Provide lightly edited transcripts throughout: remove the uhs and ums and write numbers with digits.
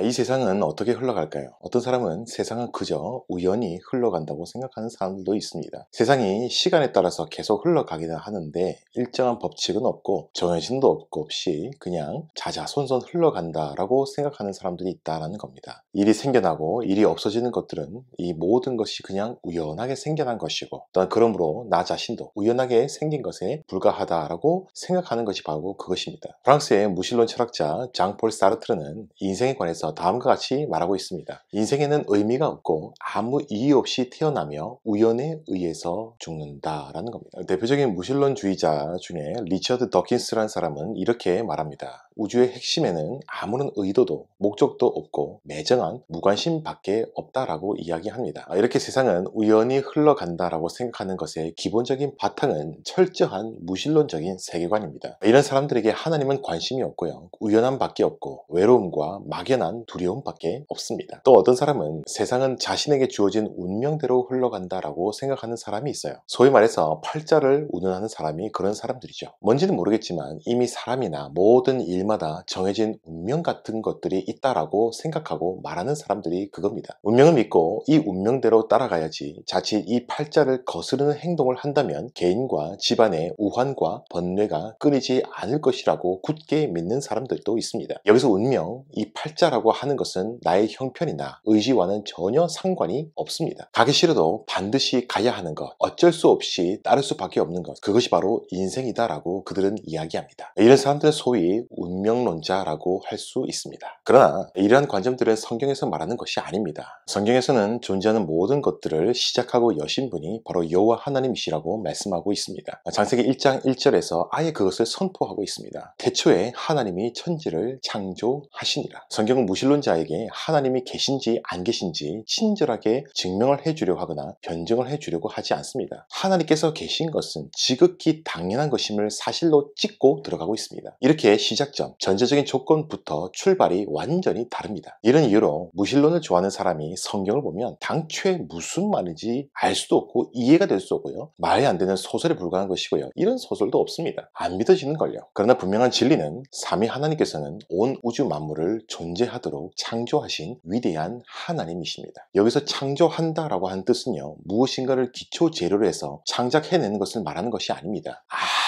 이 세상은 어떻게 흘러갈까요? 어떤 사람은 세상은 그저 우연히 흘러간다고 생각하는 사람들도 있습니다. 세상이 시간에 따라서 계속 흘러가기는 하는데 일정한 법칙은 없고 정해진 도 없이 그냥 자자손손 흘러간다라고 생각하는 사람들이 있다는 겁니다. 일이 생겨나고 일이 없어지는 것들은 이 모든 것이 그냥 우연하게 생겨난 것이고 또한 그러므로 나 자신도 우연하게 생긴 것에 불과하다라고 생각하는 것이 바로 그것입니다. 프랑스의 무신론 철학자 장폴 사르트르는 인생에 관해서 다음과 같이 말하고 있습니다. 인생에는 의미가 없고 아무 이유 없이 태어나며 우연에 의해서 죽는다라는 겁니다. 대표적인 무신론주의자 중에 리처드 더킨스라는 사람은 이렇게 말합니다. 우주의 핵심에는 아무런 의도도 목적도 없고 매정한 무관심밖에 없다라고 이야기합니다. 이렇게 세상은 우연히 흘러간다라고 생각하는 것의 기본적인 바탕은 철저한 무신론적인 세계관입니다. 이런 사람들에게 하나님은 관심이 없고요. 우연함밖에 없고 외로움과 막연한 두려움밖에 없습니다. 또 어떤 사람은 세상은 자신에게 주어진 운명대로 흘러간다라고 생각하는 사람이 있어요. 소위 말해서 팔자를 운운하는 사람이 그런 사람들이죠. 뭔지는 모르겠지만 이미 사람이나 모든 일마다 정해진 운명 같은 것들이 있다라고 생각하고 말하는 사람들이 그겁니다. 운명을 믿고 이 운명대로 따라가야지 자칫 이 팔자를 거스르는 행동을 한다면 개인과 집안의 우환과 번뇌가 끊이지 않을 것이라고 굳게 믿는 사람들도 있습니다. 여기서 운명, 이 팔자라고 하는 것은 나의 형편이나 의지와는 전혀 상관이 없습니다. 가기 싫어도 반드시 가야 하는 것, 어쩔 수 없이 따를 수밖에 없는 것, 그것이 바로 인생이다라고 그들은 이야기합니다. 이런 사람들은 소위 운명론자라고 할 수 있습니다. 그러나 이러한 관점들은 성경에서 말하는 것이 아닙니다. 성경에서는 존재하는 모든 것들을 시작하고 여신 분이 바로 여호와 하나님이시라고 말씀하고 있습니다. 창세기 1장 1절에서 아예 그것을 선포하고 있습니다. 태초에 하나님이 천지를 창조하시니라. 성경은 무신론자에게 하나님이 계신지 안 계신지 친절하게 증명을 해주려고 하거나 변증을 해주려고 하지 않습니다. 하나님께서 계신 것은 지극히 당연한 것임을 사실로 찍고 들어가고 있습니다. 이렇게 시작점, 전제적인 조건부터 출발이 완전히 다릅니다. 이런 이유로 무신론을 좋아하는 사람이 성경을 보면 당초에 무슨 말인지 알 수도 없고 이해가 될 수 없고요. 말이 안 되는 소설에 불과한 것이고요. 이런 소설도 없습니다. 안 믿어지는걸요. 그러나 분명한 진리는 삼위 하나님께서는 온 우주 만물을 존재하도록 창조하신 위대한 하나님이십니다. 여기서 창조한다라고 하는 뜻은요. 무엇인가를 기초 재료로 해서 창작해내는 것을 말하는 것이 아닙니다.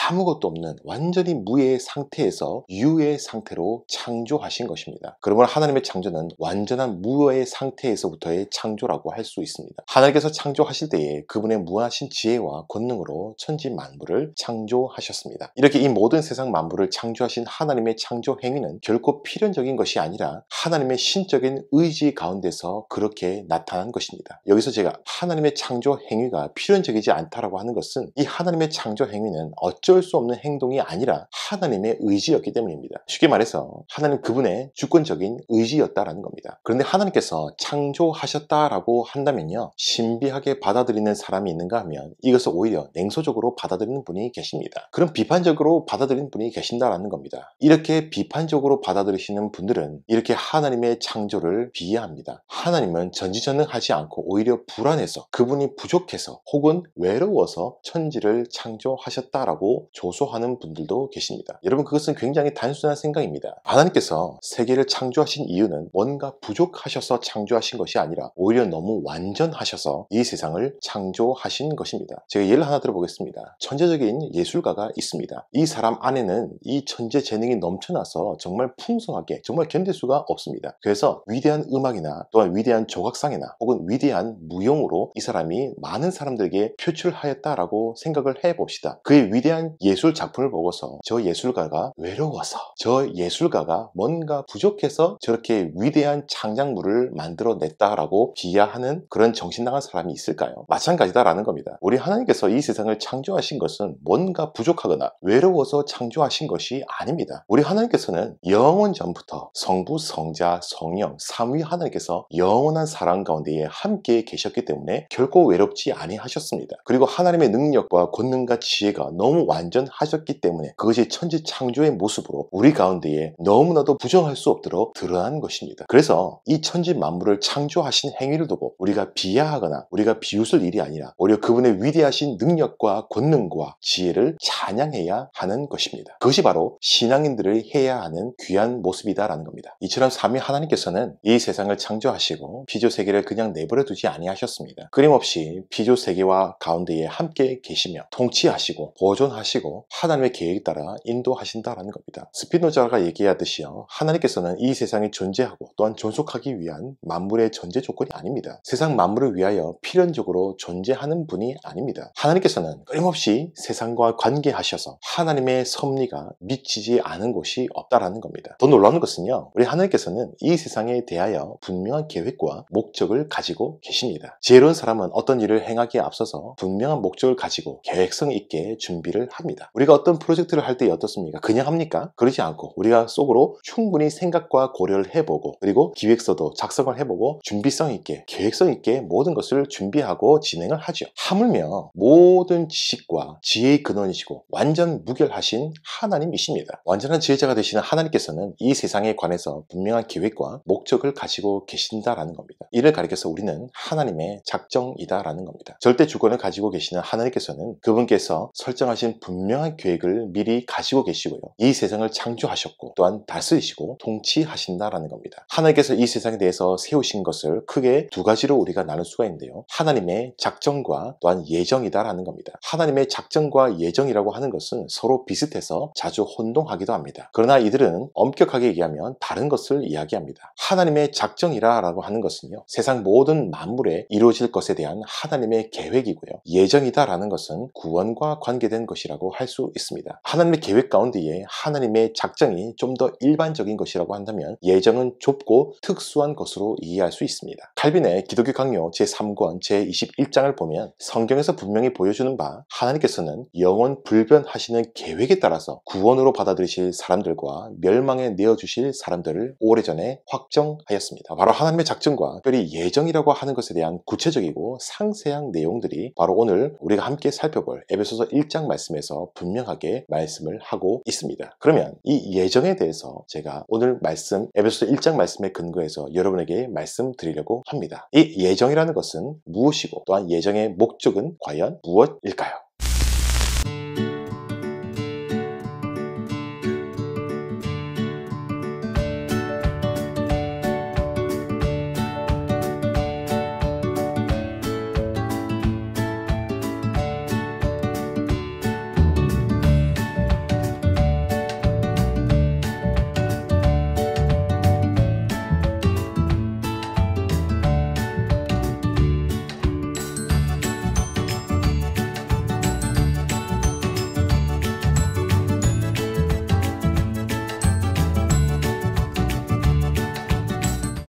아무것도 없는 완전히 무의 상태에서 유의 상태로 창조하신 것입니다. 그러므로 하나님의 창조는 완전한 무의 상태에서부터의 창조라고 할 수 있습니다. 하나님께서 창조하실 때에 그분의 무하신 지혜와 권능으로 천지 만물을 창조하셨습니다. 이렇게 이 모든 세상 만물을 창조하신 하나님의 창조 행위는 결코 필연적인 것이 아니라 하나님의 신적인 의지 가운데서 그렇게 나타난 것입니다. 여기서 제가 하나님의 창조 행위가 필연적이지 않다라고 하는 것은 이 하나님의 창조 행위는 어쩔 수 없는 행동이 아니라 하나님의 의지였기 때문입니다. 쉽게 말해서 하나님 그분의 주권적인 의지였다라는 겁니다. 그런데 하나님께서 창조하셨다라고 한다면요. 신비하게 받아들이는 사람이 있는가 하면 이것을 오히려 냉소적으로 받아들이는 분이 계십니다. 그럼 비판적으로 받아들이는 분이 계신다라는 겁니다. 이렇게 비판적으로 받아들이시는 분들은 이렇게 하나님의 창조를 비하합니다. 하나님은 전지전능하지 않고 오히려 불안해서 그분이 부족해서 혹은 외로워서 천지를 창조하셨다라고 조소하는 분들도 계십니다. 여러분 그것은 굉장히 단순한 생각입니다. 하나님께서 세계를 창조하신 이유는 뭔가 부족하셔서 창조하신 것이 아니라 오히려 너무 완전하셔서 이 세상을 창조하신 것입니다. 제가 예를 하나 들어보겠습니다. 천재적인 예술가가 있습니다. 이 사람 안에는 이 천재 재능이 넘쳐나서 정말 풍성하게 정말 견딜 수가 없습니다. 그래서 위대한 음악이나 또한 위대한 조각상이나 혹은 위대한 무용으로 이 사람이 많은 사람들에게 표출하였다라고 생각을 해봅시다. 그의 위대한 예술 작품을 보고서 저 예술가가 외로워서 저 예술가가 뭔가 부족해서 저렇게 위대한 창작물을 만들어냈다라고 비하하는 그런 정신 나간 사람이 있을까요? 마찬가지다라는 겁니다. 우리 하나님께서 이 세상을 창조하신 것은 뭔가 부족하거나 외로워서 창조하신 것이 아닙니다. 우리 하나님께서는 영원 전부터 성부, 성자, 성령, 삼위 하나님께서 영원한 사랑 가운데에 함께 계셨기 때문에 결코 외롭지 아니하셨습니다. 그리고 하나님의 능력과 권능과 지혜가 너무 완전하셨기 때문에 그것이 천지 창조의 모습으로 우리 가운데에 너무나도 부정할 수 없도록 드러난 것입니다. 그래서 이 천지 만물을 창조하신 행위를 두고 우리가 비하하거나 우리가 비웃을 일이 아니라 오히려 그분의 위대하신 능력과 권능과 지혜를 찬양해야 하는 것입니다. 그것이 바로 신앙인들이 해야 하는 귀한 모습이다라는 겁니다. 이처럼 삼위 감히 하나님께서는 이 세상을 창조하시고 피조세계를 그냥 내버려 두지 아니하셨습니다. 끊임없이 피조세계와 가운데에 함께 계시며 통치하시고 보존하시고 하나님의 계획에 따라 인도하신다라는 겁니다. 스피노자가 얘기하듯이요, 하나님께서는 이 세상이 존재하고 또한 존속하기 위한 만물의 전제 조건이 아닙니다. 세상 만물을 위하여 필연적으로 존재하는 분이 아닙니다. 하나님께서는 끊임없이 세상과 관계하셔서 하나님의 섭리가 미치지 않은 곳이 없다라는 겁니다. 더 놀라운 것은요, 우리 하나님께서는 이 세상에 대하여 분명한 계획과 목적을 가지고 계십니다. 지혜로운 사람은 어떤 일을 행하기에 앞서서 분명한 목적을 가지고 계획성 있게 준비를 합니다. 우리가 어떤 프로젝트를 할 때 어떻습니까? 그냥 합니까? 그러지 않고 우리가 속으로 충분히 생각과 고려를 해보고, 그리고 기획서도 작성을 해보고 준비성 있게 계획성 있게 모든 것을 준비하고 진행을 하죠. 하물며 모든 지식과 지혜의 근원이시고 완전 무결하신 하나님이십니다. 완전한 지혜자가 되시는 하나님께서는 이 세상에 관해서 분명한 계획과 목적을 가지고 계신다라는 겁니다. 이를 가리켜서 우리는 하나님의 작정이다라는 겁니다. 절대 주권을 가지고 계시는 하나님께서는 그분께서 설정하신 분명한 계획을 미리 가지고 계시고요, 이 세상을 창조하셨고 또한 다스리시고 통치하신다라는 겁니다. 하나님께서 이 세상에 대해서 세우신 것을 크게 두 가지로 우리가 나눌 수가 있는데요, 하나님의 작정과 또한 예정이다라는 겁니다. 하나님의 작정과 예정이라고 하는 것은 서로 비슷해서 자주 혼동하기도 합니다. 그러나 이들은 엄격하게 얘기하면 다른 것을 이야기합니다. 하나님의 작정이라고 하는 것은요, 세상 모든 만물에 이루어질 것에 대한 하나님의 계획이고요, 예정이다라는 것은 구원과 관계된 것이라고 할 수 있습니다. 하나님의 계획 가운데에 하나님의 작정이 좀 더 일반적인 것이라고 한다면 예정은 좁고 특수한 것으로 이해할 수 있습니다. 칼빈의 기독교 강요 제3권 제21장을 보면 성경에서 분명히 보여주는 바, 하나님께서는 영원 불변하시는 계획에 따라서 구원으로 받아들이실 사람들과 멸망에 내어주실 사람들을 오래전에 확정하였습니다. 바로 하나님의 작정과 특별히 예정이라고 하는 것에 대한 구체적이고 상세한 내용들이 바로 오늘 우리가 함께 살펴볼 에베소서 1장 말씀에서 분명하게 말씀을 하고 있습니다. 그러면 이 예정에 대해서 제가 오늘 말씀 에베소서 1장 말씀에 근거해서 여러분에게 말씀드리려고 합니다. 이 예정이라는 것은 무엇이고 또한 예정의 목적은 과연 무엇일까요?